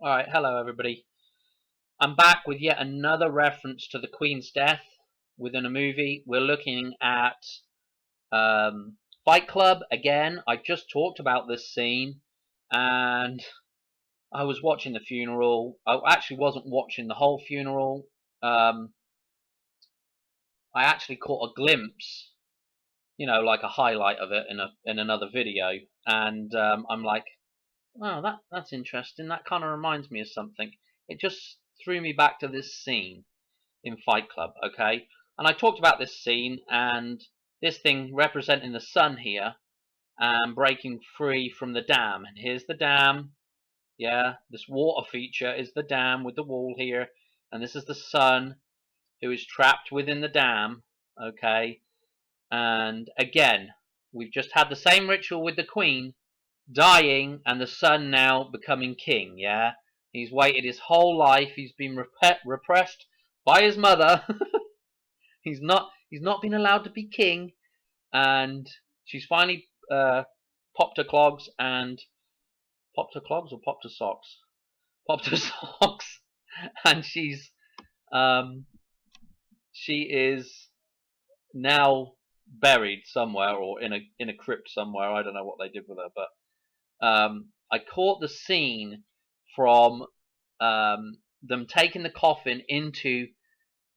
Alright, hello everybody. I'm back with yet another reference to the Queen's death within a movie. We're looking at Fight Club again. I just talked about this scene and I was watching the funeral. I actually wasn't watching the whole funeral. I actually caught a glimpse, like a highlight of it in another video. And I'm like, oh, that's interesting. That kind of reminds me of something. It just threw me back to this scene in Fight Club, okay? And I talked about this scene and this thing representing the sun here and breaking free from the dam. And here's the dam. Yeah, this water feature is the dam with the wall here. And this is the sun who is trapped within the dam, okay? And again, we've just had the same ritual with the Queen dying and the son now becoming king, yeah? He's waited his whole life. He's been repressed by his mother. He's not been allowed to be king, and she's finally popped her clogs and popped her clogs or popped her socks, popped her socks, and um she is now buried somewhere or in a crypt somewhere. I don't know what they did with her, but I caught the scene from them taking the coffin into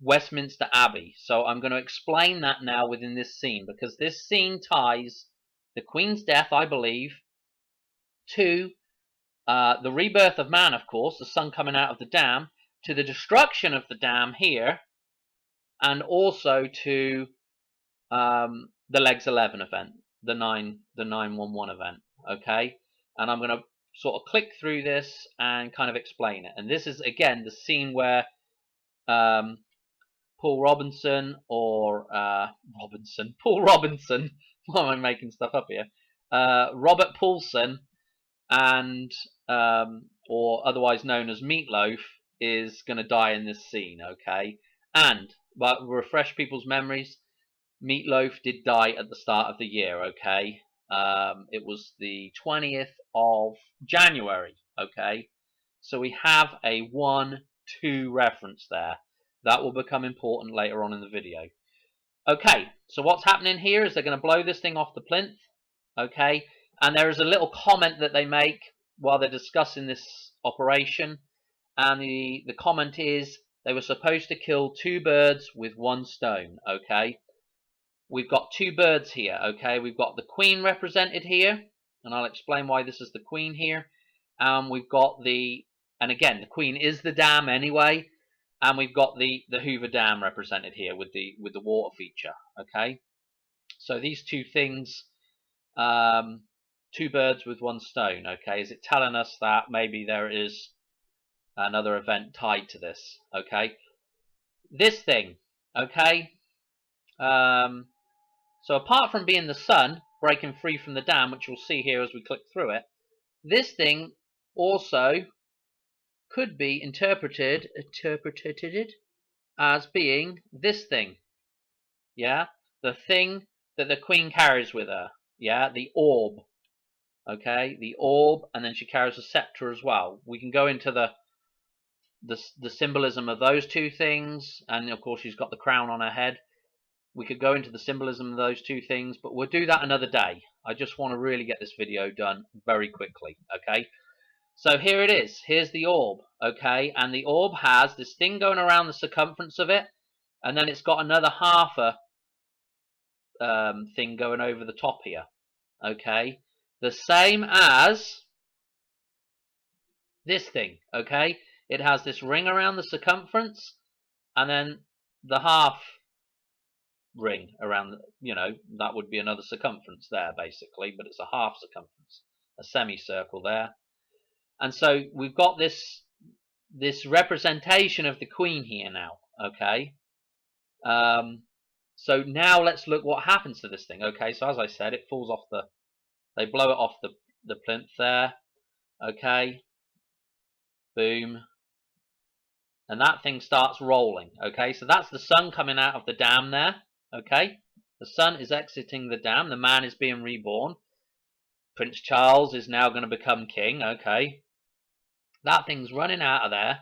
Westminster Abbey. So I'm going to explain that now within this scene, because this scene ties the Queen's death, I believe, to the rebirth of man, of course, the sun coming out of the dam, to the destruction of the dam here, and also to the Legs 11 event, the 911 event. Okay, and I'm going to sort of click through this and kind of explain it. And this is again the scene where Paul Robinson or Paul Robinson. Why am I making stuff up here? Robert Paulson and or otherwise known as Meatloaf is going to die in this scene. Okay, and but refresh people's memories. Meatloaf did die at the start of the year. Okay, it was the 20th of January. Okay, so we have a 1-2 reference there. That will become important later on in the video. Okay, so what's happening here is they're going to blow this thing off the plinth. Okay, and there is a little comment that they make while they're discussing this operation. And the comment is they were supposed to kill two birds with one stone. Okay, we've got two birds here. Okay, we've got the Queen represented here, and I'll explain why this is the Queen here. We've got and again, the Queen is the dam anyway, and we've got the Hoover Dam represented here with the water feature. Okay, so these two things, two birds with one stone. Okay, is it telling us that maybe there is another event tied to this? Okay, this thing. Okay, so apart from being the sun breaking free from the dam, which we'll see here as we click through it, this thing also could be interpreted as being this thing. Yeah, the thing that the Queen carries with her. Yeah, the orb. Okay, the orb, and then she carries a scepter as well. We can go into the symbolism of those two things, and of course she's got the crown on her head. We could go into the symbolism of those two things, but we'll do that another day. I just want to really get this video done very quickly. Okay, so here it is. Here's the orb. Okay, and the orb has this thing going around the circumference of it, and then it's got another half a thing going over the top here. Okay, the same as this thing. Okay, it has this ring around the circumference, and then the half ring around, that would be another circumference there basically, but it's a half circumference, a semicircle there. And so we've got this representation of the Queen here now. Okay, so now let's look what happens to this thing. Okay, so as I said, it falls off they blow it off the plinth there. Okay, boom, and that thing starts rolling. Okay, so that's the sun coming out of the dam there. Okay, the sun is exiting the dam. The man is being reborn. Prince Charles is now going to become king. Okay, That thing's running out of there,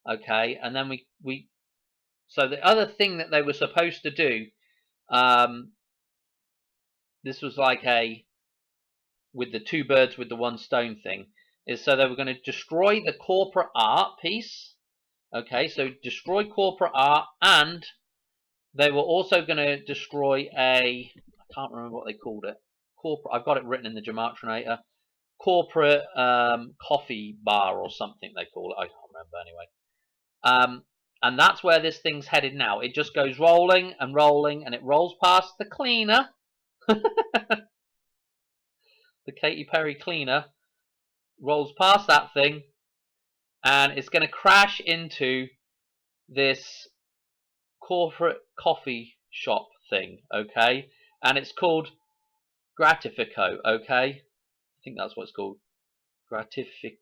okay, and then we so the other thing that they were supposed to do, this was like a with the two birds with the one stone thing, is so they were going to destroy the corporate art piece, okay, so destroy corporate art, and they were also going to destroy I can't remember what they called it, corporate, I've got it written in the Gematrinator, corporate coffee bar or something they call it, I can't remember anyway. And that's where this thing's headed now. It just goes rolling and rolling, and it rolls past the cleaner, the Katy Perry cleaner, rolls past that thing, and it's going to crash into this corporate coffee shop thing, okay? And it's called Gratifico, okay? I think that's what it's called. Gratifico,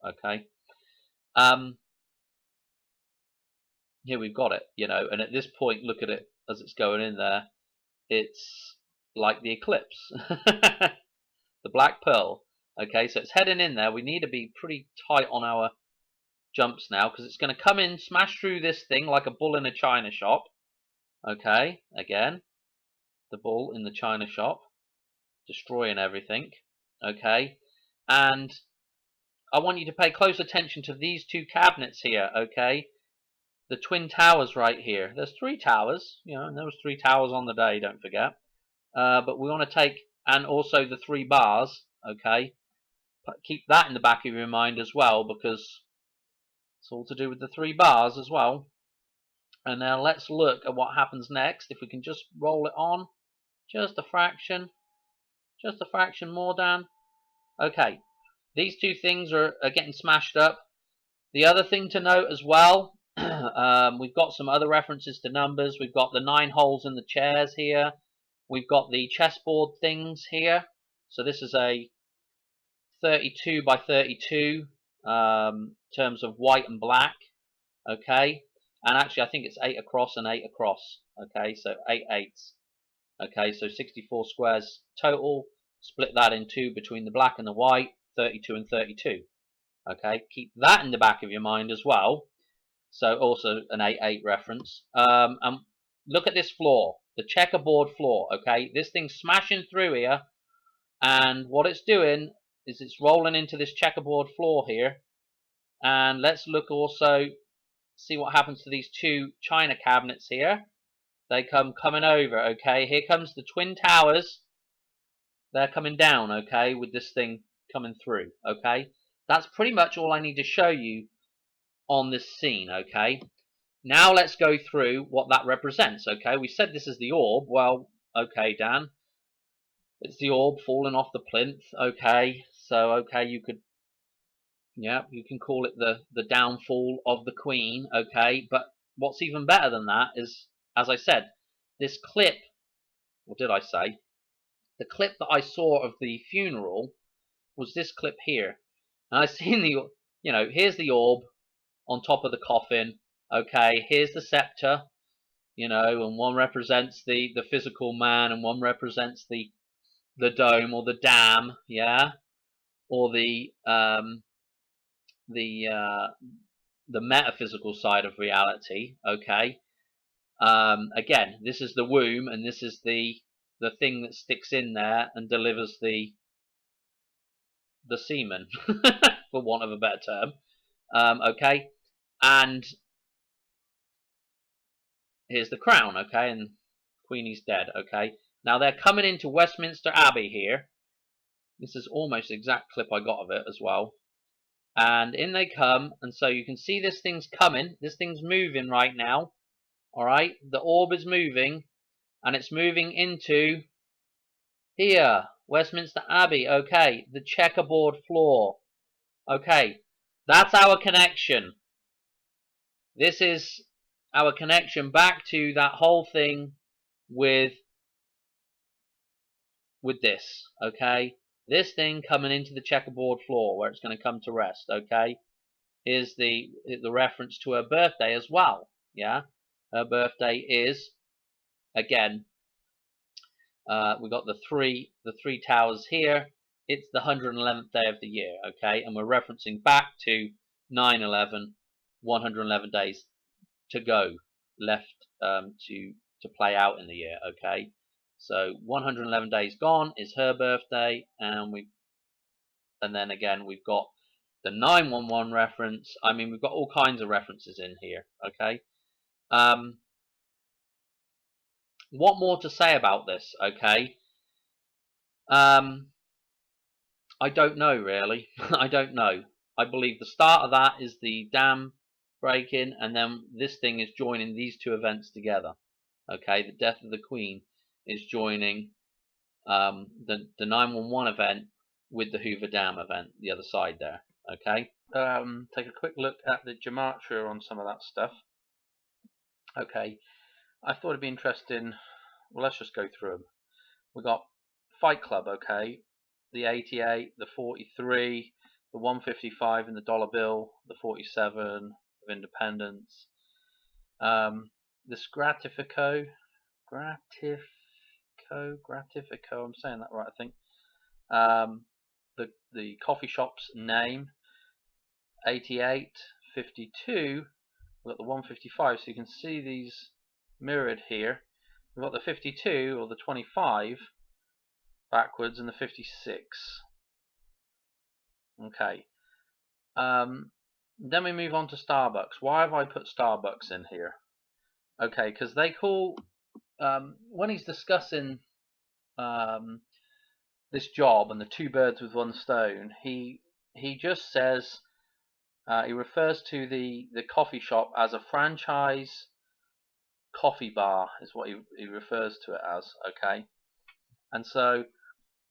okay? Here we've got it, you know, and at this point, look at it as it's going in there. It's like the Eclipse, the Black Pearl. Okay, so it's heading in there. We need to be pretty tight on our jumps now because it's going to come in, smash through this thing like a bull in a china shop. Okay, again, the bull in the china shop, destroying everything. Okay, and I want you to pay close attention to these two cabinets here. Okay, the twin towers right here. There's three towers, you know, and there was three towers on the day, don't forget. But we want to take, and also the three bars, okay? But keep that in the back of your mind as well, because it's all to do with the three bars as well. And now let's look at what happens next. If we can just roll it on, just a fraction more, Dan. Okay, these two things are getting smashed up. The other thing to note as well, we've got some other references to numbers. We've got the 9 holes in the chairs here. We've got the chessboard things here. So this is a 32 by 32 terms of white and black. Okay, and actually I think it's 8 across and 8 across. Okay, so 8 eighths. Okay, so 64 squares total. Split that in two between the black and the white, 32 and 32. Okay, keep that in the back of your mind as well. So also an 8-8 reference. And look at this floor, the checkerboard floor. Okay, this thing's smashing through here, and what it's doing is it's rolling into this checkerboard floor here. And let's look also, see what happens to these two china cabinets here. They coming over. Okay, here comes the twin towers. They're coming down. Okay, with this thing coming through. Okay, that's pretty much all I need to show you on this scene. Okay, now let's go through what that represents. Okay, we said this is the orb. Well, okay, Dan, it's the orb falling off the plinth. Okay, so okay, you could, yeah, you can call it the downfall of the Queen. Okay, but what's even better than that is, as I said, this clip, or did I say, the clip that I saw of the funeral was this clip here. And I seen the, you know, here's the orb on top of the coffin. Okay, here's the scepter, you know, and one represents the physical man, and one represents the dome or the dam, yeah, or the metaphysical side of reality. Okay, again, this is the womb, and this is the thing that sticks in there and delivers the semen, for want of a better term. Okay, and here's the crown. Okay, and Queenie's dead. Okay, now they're coming into Westminster Abbey here. This is almost the exact clip I got of it as well. And in they come, and so you can see this thing's coming. This thing's moving right now. All right, the orb is moving, and it's moving into here, Westminster Abbey. Okay, the checkerboard floor. Okay, that's our connection. This is our connection back to that whole thing with this. Okay, this thing coming into the checkerboard floor where it's going to come to rest. Okay, here's the reference to her birthday as well. Yeah, her birthday is, again, we got the three towers here, it's the 111th day of the year, okay? And we're referencing back to 9/11, 111 days to go left to play out in the year, okay? So 111 days gone is her birthday, and then again we've got the 911 reference. I mean, we've got all kinds of references in here, okay? What more to say about this, okay? I don't know, really. I don't know. I believe the start of that is the dam break-in, and then this thing is joining these two events together. Okay, the death of the Queen is joining the 911 event with the Hoover Dam event, the other side there. Okay, take a quick look at the gematria on some of that stuff. Okay, I thought it'd be interesting. Well, let's just go through them. We got Fight Club, okay, the 88, the 43, the 155 in the dollar bill, the 47 of independence, this Gratifico, I'm saying that right, I think. The coffee shop's name, 88, 52. We've got the 155, so you can see these mirrored here. We've got the 52 or the 25 backwards and the 56. Okay. Then we move on to Starbucks. Why have I put Starbucks in here? Okay, because they call when he's discussing this job and the two birds with one stone, he just says he refers to the coffee shop as a franchise coffee bar, is what he refers to it as. Okay, and so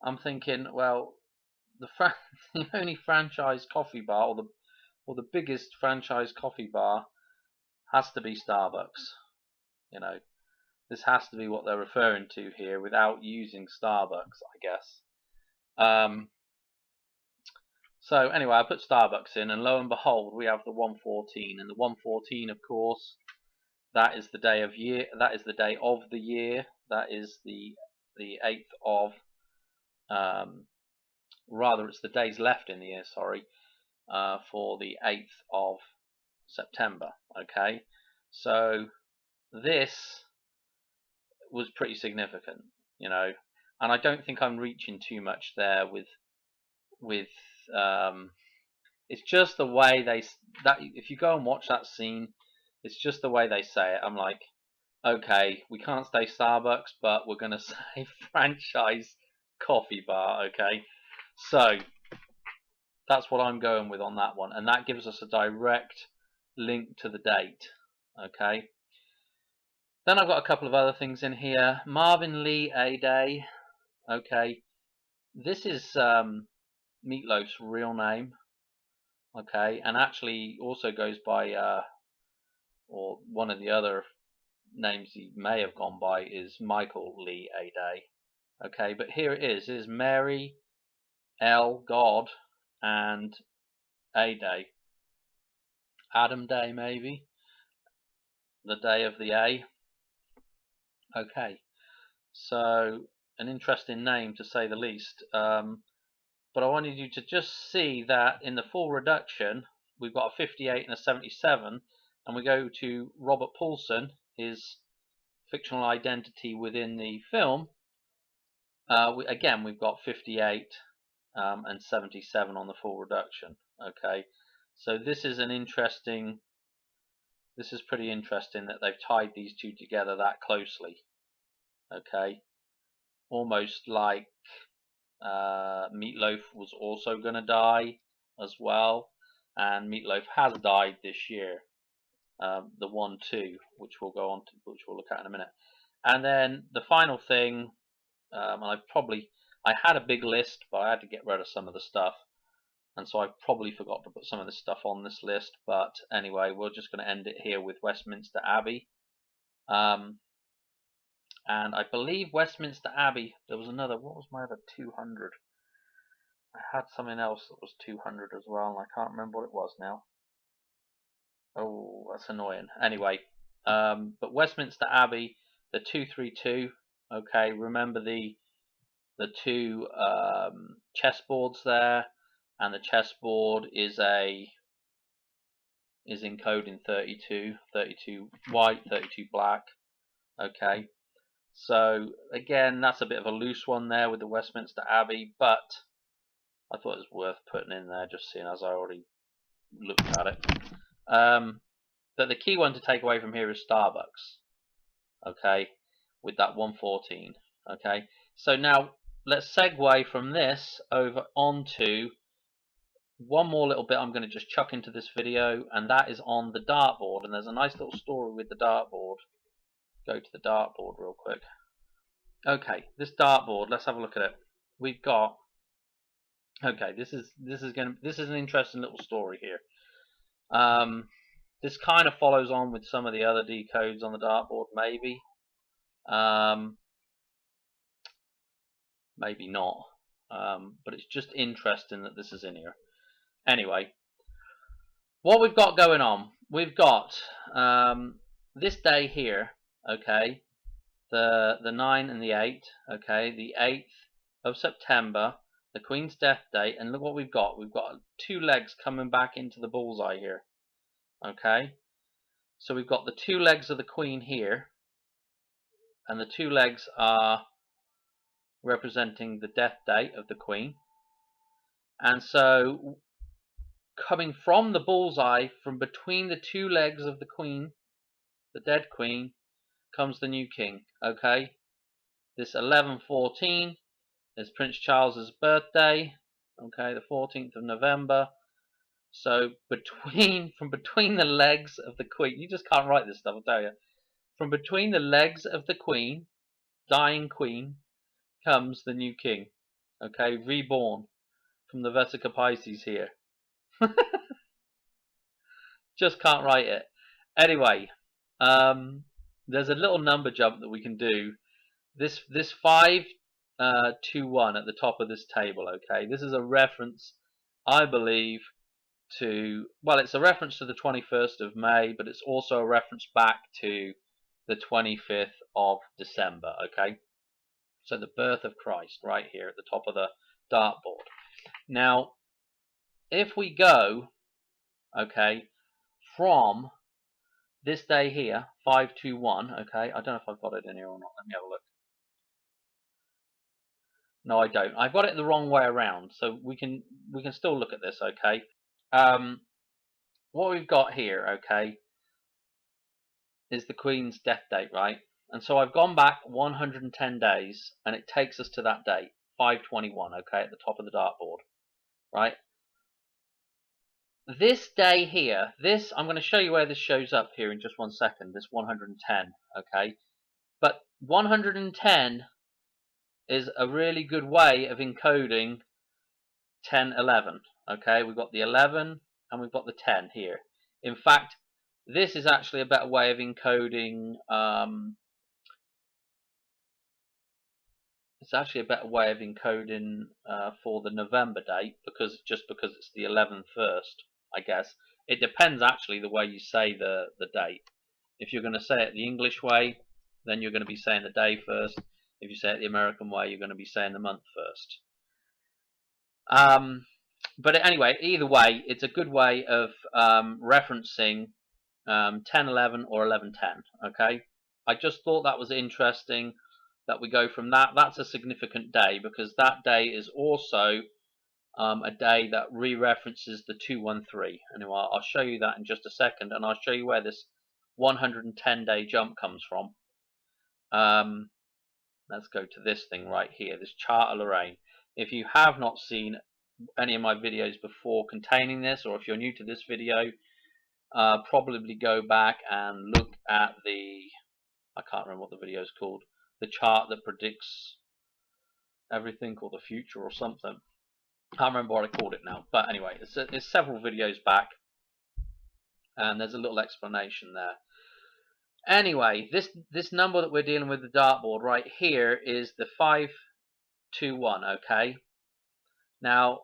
I'm thinking, well, the only franchise coffee bar, or the biggest franchise coffee bar, has to be Starbucks. You know, this has to be what they're referring to here without using Starbucks, I guess. So anyway, I put Starbucks in, and lo and behold, we have the 114, and the 114, of course, that is the day of year. That is the day of the year. That is the 8th of, rather, it's the days left in the year. Sorry, for the 8th of September. Okay, so this was pretty significant, you know, and I don't think I'm reaching too much there with it's just the way that if you go and watch that scene, it's just the way they say it. I'm like, okay, we can't say Starbucks, but we're gonna say franchise coffee bar. Okay, so that's what I'm going with on that one, and that gives us a direct link to the date. Okay, then I've got a couple of other things in here. Marvin Lee A Day. Okay, this is Meatloaf's real name. Okay, and actually also goes by, or one of the other names he may have gone by is Michael Lee A Day. Okay, but here it is. It is Mary L. God and A Day. Adam Day, maybe. The day of the A. Okay, so an interesting name to say the least. But I wanted you to just see that in the full reduction, we've got a 58 and a 77, and we go to Robert Paulson, his fictional identity within the film. Again, we've got 58 and 77 on the full reduction. Okay, so this is pretty interesting that they've tied these two together that closely. Okay, almost like Meatloaf was also going to die as well, and Meatloaf has died this year, the 1-2, which we'll look at in a minute. And then the final thing, I had a big list, but I had to get rid of some of the stuff, and so I probably forgot to put some of this stuff on this list. But anyway, we're just going to end it here with Westminster Abbey. And I believe Westminster Abbey, there was another, what was my other 200? I had something else that was 200 as well, and I can't remember what it was now. Oh, that's annoying. Anyway, but Westminster Abbey, the 232, okay, remember the the two chessboards there, and the chessboard is encoding 32 white, 32 black. Okay, so again, that's a bit of a loose one there with the Westminster Abbey, but I thought it was worth putting in there, just seeing as I already looked at it. But the key one to take away from here is Starbucks. Okay, with that 114. Okay, so now let's segue from this over onto one more little bit I'm going to just chuck into this video, and that is on the dartboard. And there's a nice little story with the dartboard. Go to the dartboard real quick. Okay, this dartboard, let's have a look at it. We've got, okay, this is an interesting little story here. This kind of follows on with some of the other decodes on the dartboard, maybe. Maybe not. But it's just interesting that this is in here. Anyway, what we've got going on, we've got this day here, okay, the 9 and the 8, okay, the 8th of September, the Queen's death date, and look what we've got. We've got two legs coming back into the bullseye here, okay. So we've got the two legs of the Queen here, and the two legs are representing the death date of the Queen. And so coming from the bullseye, from between the two legs of the Queen, the dead Queen, comes the new King. Okay, this 11/14 is Prince Charles's birthday. Okay, the 14th of November. So from between the legs of the Queen, you just can't write this stuff, I'll tell you. From between the legs of the Queen, dying Queen, comes the new King. Okay, reborn from the Vesica Pisces here. Just can't write it. Anyway, there's a little number jump that we can do. This 521 at the top of this table. Okay, this is a reference, I believe, to, well, it's a reference to the 21st of May, but it's also a reference back to the 25th of December. Okay, so the birth of Christ right here at the top of the dartboard. Now, if we go, okay, from this day here, 521, okay, I don't know if I've got it in here or not. Let me have a look. No, I don't. I've got it the wrong way around, so we can still look at this, okay. What we've got here, okay, is the Queen's death date, right? And so I've gone back 110 days, and it takes us to that date, 521, okay, at the top of the dartboard, right? This day here, this, I'm going to show you where this shows up here in just one second, this 110, okay? But 110 is a really good way of encoding 1011, okay? We've got the 11 and we've got the 10 here. In fact, this is actually a better way of encoding, it's actually a better way of encoding for the November date, because it's the 11th first, I guess. It depends actually the way you say the date. If you're going to say it the English way, then you're going to be saying the day first. If you say it the American way, you're going to be saying the month first. But anyway, either way, it's a good way of referencing 1011 or 1110. Okay, I just thought that was interesting that we go from that. That's a significant day, because that day is also a day that re-references the 213. Anyway, I'll show you that in just a second, and I'll show you where this 110-day jump comes from. Let's go to this thing right here, this chart of Lorraine. If you have not seen any of my videos before containing this, or if you're new to this video, probably go back and look at the, I can't remember what the video is called, the chart that predicts everything, or the future or something. I can't remember what I called it now, but anyway, it's several videos back, and there's a little explanation there. Anyway, this number that we're dealing with, the dartboard right here, is the 521, okay? Now,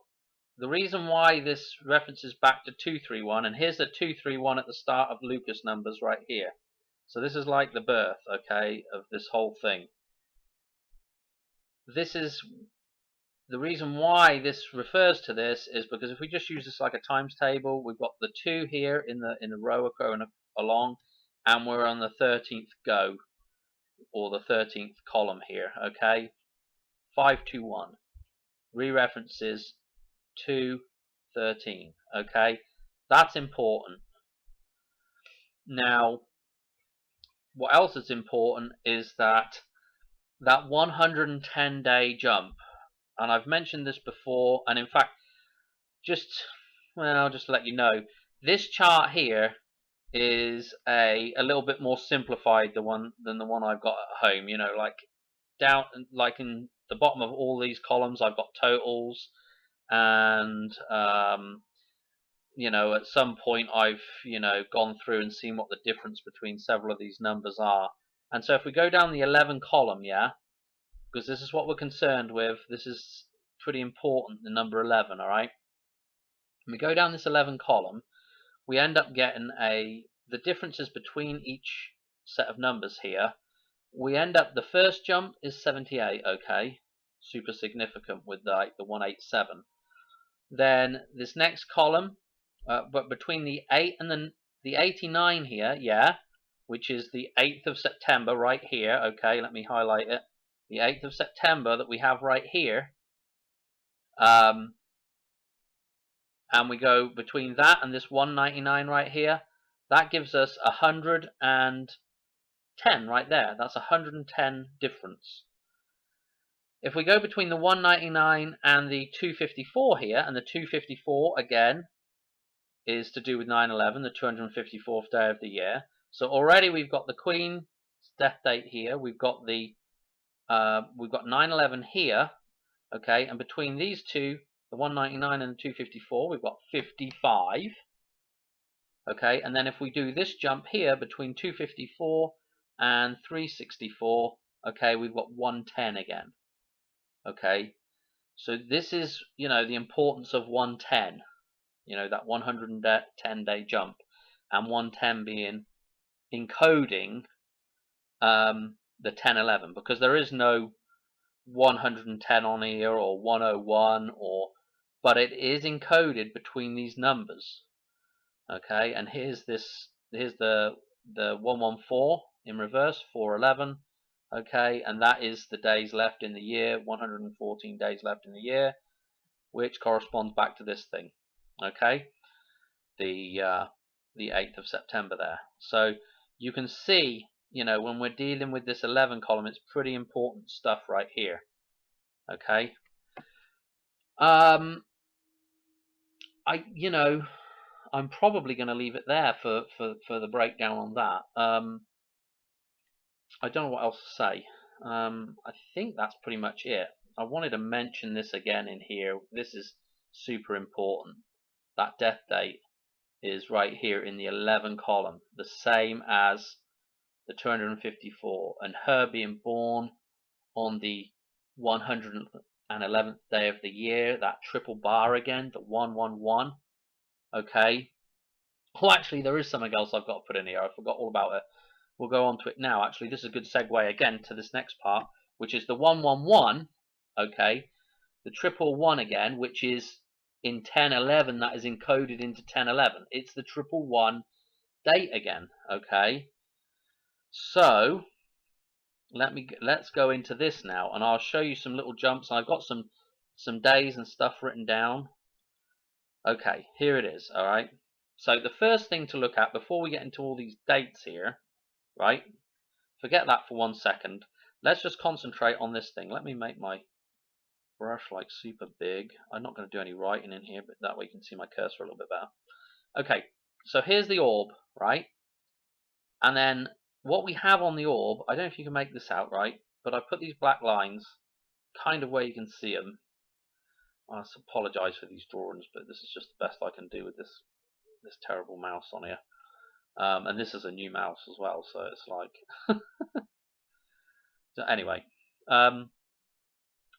the reason why this references back to 231, and here's the 231 at the start of Lucas numbers right here. So this is like the birth, okay, of this whole thing. this is the reason why this refers to this is because if we just use this like a times table, we've got the 2 here in the row going along, and we're on the 13th go, or the 13th column here. Okay, 521 re-references 213. Okay, that's important. Now, what else is important is that 110-day jump, and I've mentioned this before, and in fact, just to let you know, this chart here is a little bit more simplified than the one I've got at home. You know, like down, like in the bottom of all these columns, I've got totals, and you know, at some point I've, you know, gone through and seen what the difference between several of these numbers are. And so if we go down the 11 column, yeah, because this is what we're concerned with, this is pretty important, the number 11, all right? When we go down this 11 column, we end up getting the differences between each set of numbers here. We end up, the first jump is 78, okay, super significant with the 187. Then this next column, but between the 8 and the 89 here, yeah, which is the 8th of September right here, okay, let me highlight it, the 8th of September that we have right here, and we go between that and this 199 right here, that gives us 110 right there. That's 110 difference. If we go between the 199 and the 254 here, and the 254 again is to do with 9/11, the 254th day of the year. So already we've got the Queen's death date here. We've got 9/11 here, okay. And between these two, the 199 and the 254, we've got 55. Okay, and then if we do this jump here between 254 and 364, okay, we've got 110 again. Okay, so this is, you know, the importance of 110, you know, that 110-day jump, and 110 being encoding the 1011, because there is no 110 on here or 101, but it is encoded between these numbers. Okay, and here's the 114 in reverse, 411. Okay, and that is the days left in the year, 114 days left in the year, which corresponds back to this thing. Okay, the 8th of September there. So you can see, you know, when we're dealing with this 11 column, it's pretty important stuff right here. Okay, you know, I'm probably going to leave it there for the breakdown on that. I don't know what else to say. I think that's pretty much it. I wanted to mention this again in here. This is super important. That death date is right here in the 11 column, the same as the 254, and her being born on the 111th day of the year, that triple bar again, the 111. Okay. Oh, actually, there is something else I've got to put in here. I forgot all about it. We'll go on to it now. Actually, this is a good segue again to this next part, which is the 111. Okay, the triple one again, which is in 1011. That is encoded into 1011. It's the triple one date again. Okay, so let's go into this now, and I'll show you some little jumps. I've got some days and stuff written down. Okay, here it is. All right. So the first thing to look at before we get into all these dates here, right? Forget that for 1 second. Let's just concentrate on this thing. Let me make my brush like super big. I'm not going to do any writing in here, but that way you can see my cursor a little bit better. Okay, so here's the orb, right? And then what we have on the orb, I don't know if you can make this out right, but I put these black lines kind of where you can see them. I apologize for these drawings, but this is just the best I can do with this terrible mouse on here. And this is a new mouse as well, so it's like so anyway,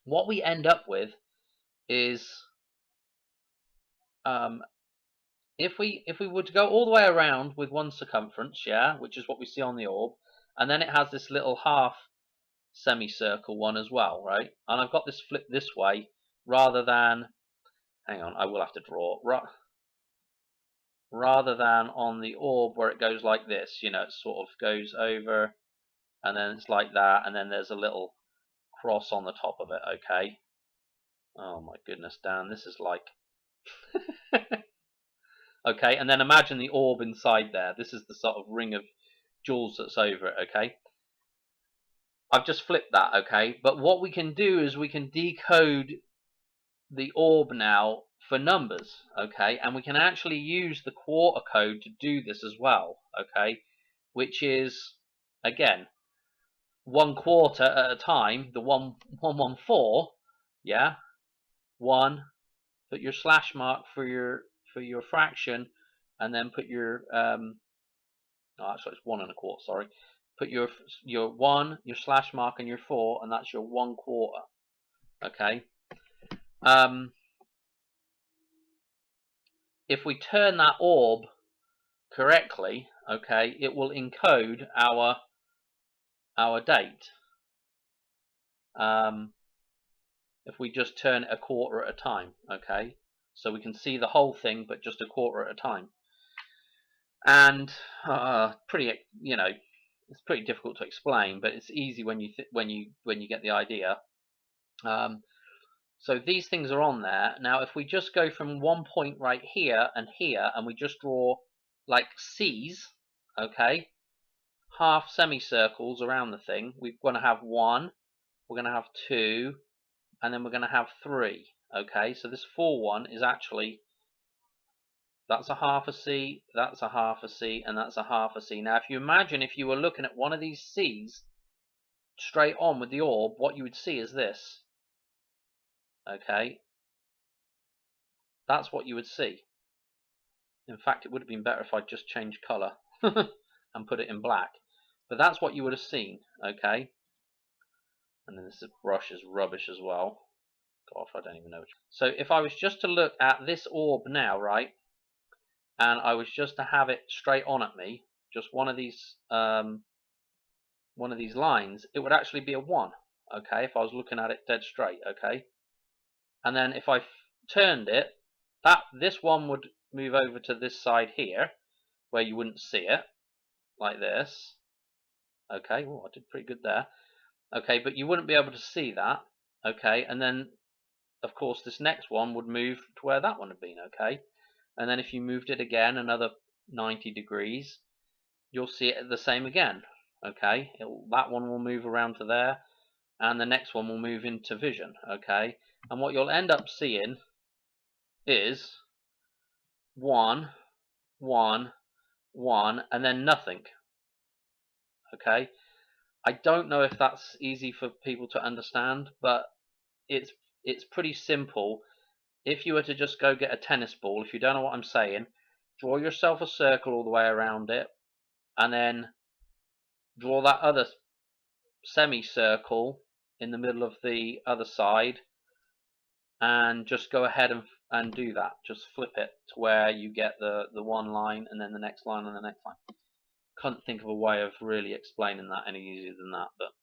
what we end up with is if we were to go all the way around with one circumference, yeah, which is what we see on the orb, and then it has this little half semicircle one as well, right? And I've got this flipped this way rather than, hang on, I will have to draw, rather than on the orb where it goes like this, you know, it sort of goes over and then it's like that, and then there's a little cross on the top of it, okay? Oh my goodness, Dan, this is like... okay, and then imagine the orb inside there. This is the sort of ring of jewels that's over it, okay? I've just flipped that, okay? But what we can do is we can decode the orb now for numbers, okay? And we can actually use the quarter code to do this as well, okay? Which is, again, 1/4 at a time, the 114, yeah? 1, put your slash mark for your fraction, and then put your oh, actually it's 1 1/4, sorry. Put your 1, your slash mark, and your 4, and that's your 1/4. Okay. If we turn that orb correctly, okay, it will encode our date. If we just turn it a quarter at a time, okay, so we can see the whole thing, but just a quarter at a time. And pretty, you know, it's pretty difficult to explain, but it's easy when you get the idea. So these things are on there. Now, if we just go from one point right here, and we just draw like C's, okay, half semicircles around the thing, we're going to have 1, we're going to have 2, and then we're going to have 3. Okay, so this full one is actually, that's a half a C, that's a half a C, and that's a half a C. Now, if you imagine if you were looking at one of these C's straight on with the orb, what you would see is this. Okay, that's what you would see. In fact, it would have been better if I just changed color and put it in black. But that's what you would have seen, okay? And then this brush is rubbish as well. Gosh, I don't even know. So if I was just to look at this orb now, right, and I was just to have it straight on at me, just one of these lines, it would actually be a 1, okay? If I was looking at it dead straight, okay? And then if I turned it, this one would move over to this side here, where you wouldn't see it, like this. Okay, well, I did pretty good there. Okay, but you wouldn't be able to see that. Okay, and then, of course, this next one would move to where that one had been, okay? And then if you moved it again, another 90 degrees, you'll see it the same again, okay? That one will move around to there, and the next one will move into vision, okay? And what you'll end up seeing is 1, 1, 1, and then nothing, okay? I don't know if that's easy for people to understand, but it's pretty simple. If you were to just go get a tennis ball, if you don't know what I'm saying, draw yourself a circle all the way around it, and then draw that other semicircle in the middle of the other side, and just go ahead and do that. Just flip it to where you get the one line, and then the next line, and the next line. Couldn't think of a way of really explaining that any easier than that, but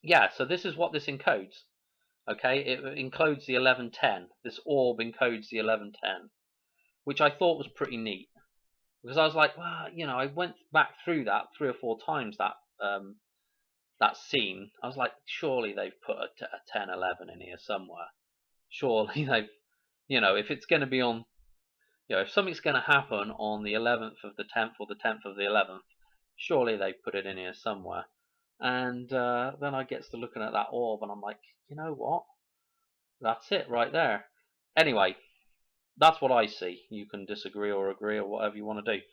yeah, so this is what this encodes. Okay, it encodes the 1110. This orb encodes the 1110, which I thought was pretty neat, because I was like, well, you know, I went back through that 3 or 4 times, that scene. I was like, surely they've put a 1011 in here somewhere. Surely they've, you know, if it's going to be on, you know, if something's going to happen on the 11th of the 10th or the 10th of the 11th, surely they've put it in here somewhere. And then I get to looking at that orb, and I'm like, you know what? That's it right there. Anyway, that's what I see. You can disagree or agree or whatever you want to do.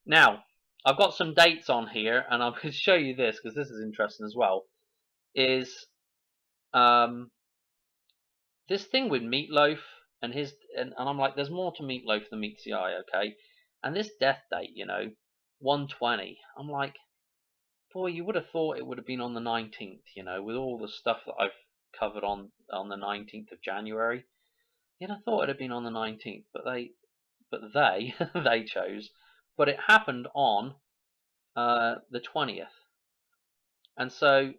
Now, I've got some dates on here, and I'm going to show you this because this is interesting as well. Is this thing with Meatloaf and his, and I'm like, there's more to Meatloaf than meets the eye, okay? And this death date, you know, 120. I'm like, boy, you would have thought it would have been on the 19th, you know, with all the stuff that I've covered on the 19th of January. You'd have thought it had been on the 19th, but they they chose. But it happened on the 20th. And so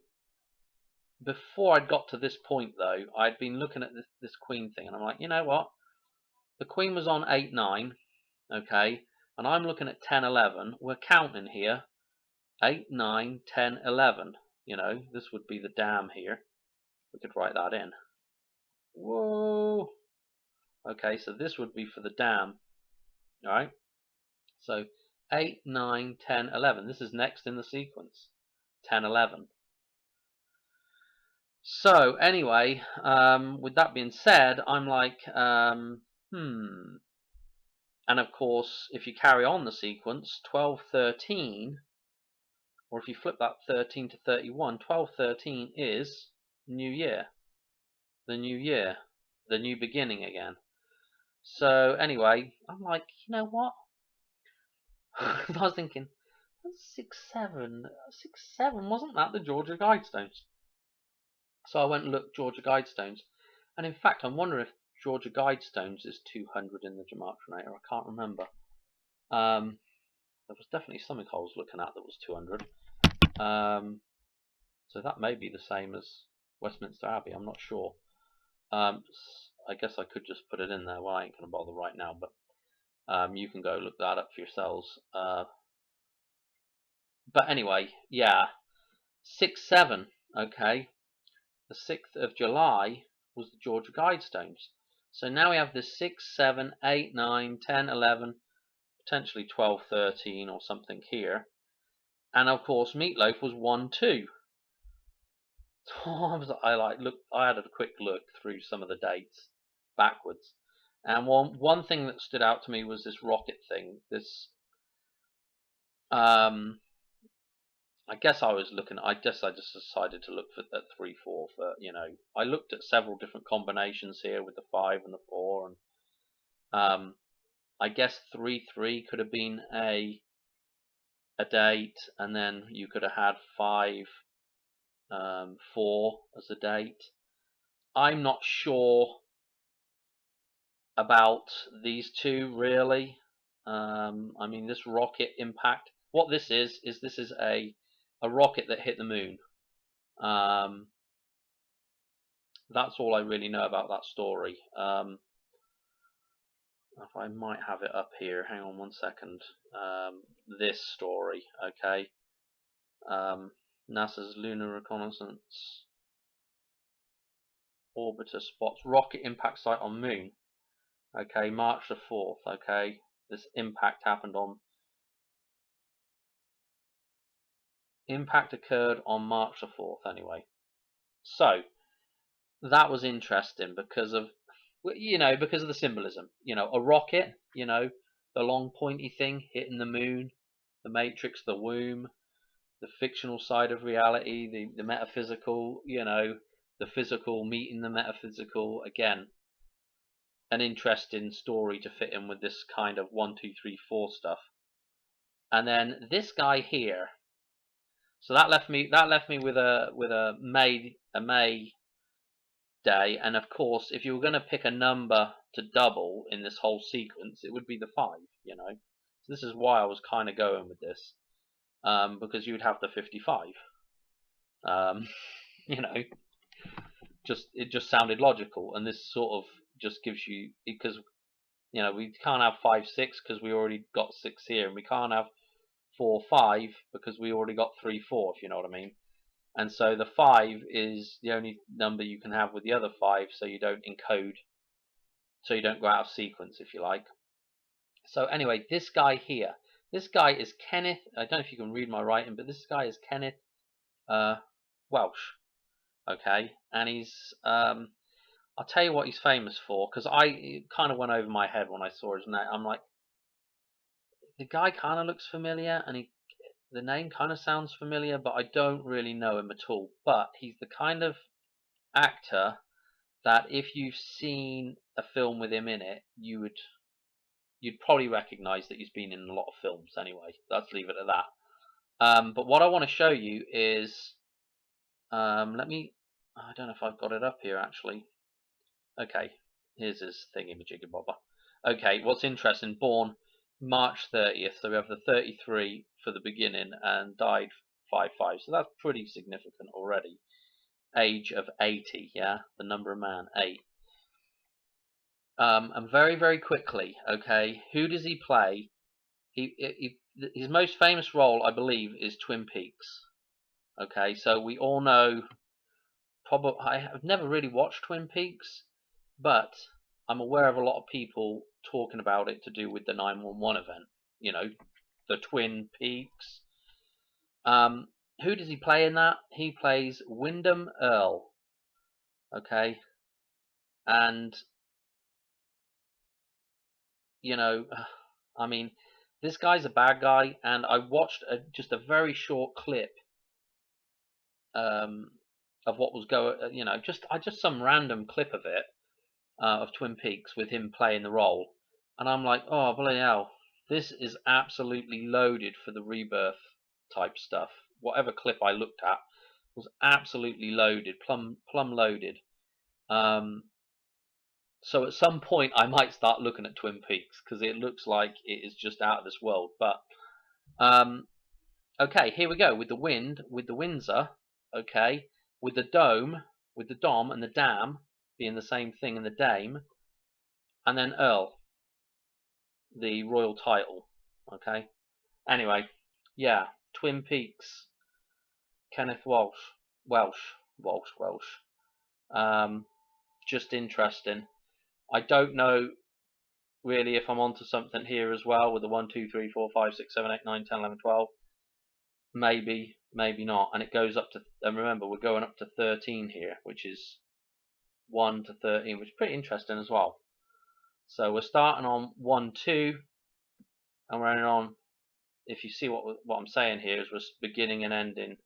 before I'd got to this point, though, I'd been looking at this queen thing, and I'm like, you know what? The queen was on 8-9, okay, and I'm looking at 10-11. We're counting here. 8, 9, 10, 11. You know, this would be the dam here. We could write that in. Whoa. Okay, so this would be for the dam. All right. So 8, 9, 10, 11. This is next in the sequence. 10, 11. So anyway, with that being said, I'm like, And of course, if you carry on the sequence, 12, 13, or if you flip that 13 to 31, 12, 13 is New Year. The new year. The new beginning again. So anyway, I'm like, you know what? I was thinking, 6-7, 6-7, wasn't that the Georgia Guidestones? So I went and looked Georgia Guidestones, and in fact, I'm wondering if Georgia Guidestones is 200 in the Gematria. I can't remember. There was definitely something I was looking at that was 200. So that may be the same as Westminster Abbey. I'm not sure. I guess I could just put it in there. Well, I ain't gonna bother right now, but you can go look that up for yourselves. But anyway, yeah, 6-7. Okay, the 6th of July was the Georgia Guidestones. So now we have this 6, 7, 8, 9, 10, 11, potentially 12, 13 or something here. And of course, Meatloaf was 1-2. I had a quick look through some of the dates backwards, and one thing that stood out to me was this rocket thing. This, I guess I just decided to look at 3-4 for, I looked at several different combinations here with the 5 and the 4, and I guess 3-3 could have been a date, and then you could have had 5, 4 as a date. I'm not sure about these two really. I mean, this rocket impact. What this is a rocket that hit the moon. That's all I really know about that story. If I might have it up here. Hang on one second. This story, okay. NASA's Lunar Reconnaissance Orbiter spots rocket impact site on moon. Okay, March the 4th. Okay, this impact happened on. Impact occurred on March the 4th. Anyway, so that was interesting because of the symbolism. A rocket. The long pointy thing hitting the moon, the matrix, the womb, the fictional side of reality, the metaphysical. The physical meeting the metaphysical again. An interesting story to fit in with this kind of 1, 2, 3, 4 stuff. And then this guy here. So that left me with a May day, and of course, if you were going to pick a number to double in this whole sequence, it would be the 5. So this is why I was kind of going with this, because you would have the 55. It just sounded logical, and this sort of just gives you, because we can't have 5, 6 because we already got 6 here, and we can't have 4, 5 because we already got 3, 4. If you know what I mean. And so the 5 is the only number you can have with the other 5, so you don't encode, so you don't go out of sequence, if you like. So anyway, this guy here, this guy is Kenneth. I don't know if you can read my writing, but this guy is Kenneth Welsh. Okay, and he's I'll tell you what he's famous for, because it kind of went over my head when I saw his name. I'm like, the guy kind of looks familiar, and the name kind of sounds familiar, but I don't really know him at all. But he's the kind of actor that if you've seen a film with him in it, you'd probably recognize that he's been in a lot of films. Anyway, let's leave it at that. But what I want to show you is, I don't know if I've got it up here actually. Okay, here's his thingy-majiggy bobber. Okay, what's interesting, born March 30th, so we have the 33 for the beginning, and died 55. So that's pretty significant already. Age of 80, yeah, the number of man, 8. And very, very quickly, okay, who does he play? His most famous role, I believe, is Twin Peaks. Okay, so we all know. Probably, I have never really watched Twin Peaks, but I'm aware of a lot of people talking about it to do with the 911 event. You know, the Twin Peaks. Who does he play in that? He plays Wyndham Earl. Okay, and you know, I mean, this guy's a bad guy, and I watched just a very short clip um, of what was going. You know, just some random clip of it of Twin Peaks with him playing the role, and I'm like, oh bloody hell, this is absolutely loaded for the Rebirth type stuff. Whatever clip I looked at was absolutely loaded, plumb loaded. So at some point I might start looking at Twin Peaks because it looks like it is just out of this world. But okay, here we go with the wind, with the Windsor, okay, with the dome, with the dom and the dam being the same thing in the dame, and then Earl, the royal title. Okay. Anyway, yeah, Twin Peaks, Kenneth Welsh. Just interesting. I don't know really if I'm onto something here as well with the 1, 2, 3, 4, 5, 6, 7, 8, 9, 10, 11, 12. Maybe, maybe not. And it goes up to, and remember, we're going up to 13 here, which is 1 to 13, which is pretty interesting as well. So we're starting on 1, 2, and we're ending on, if you see what I'm saying here, is we're beginning and ending.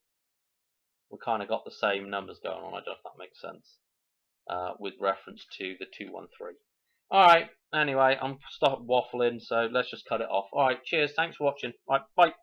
We kind of got the same numbers going on. I don't know if that makes sense with reference to the 213. All right. Anyway, I'm stop waffling, so let's just cut it off. All right. Cheers. Thanks for watching. All right. Bye.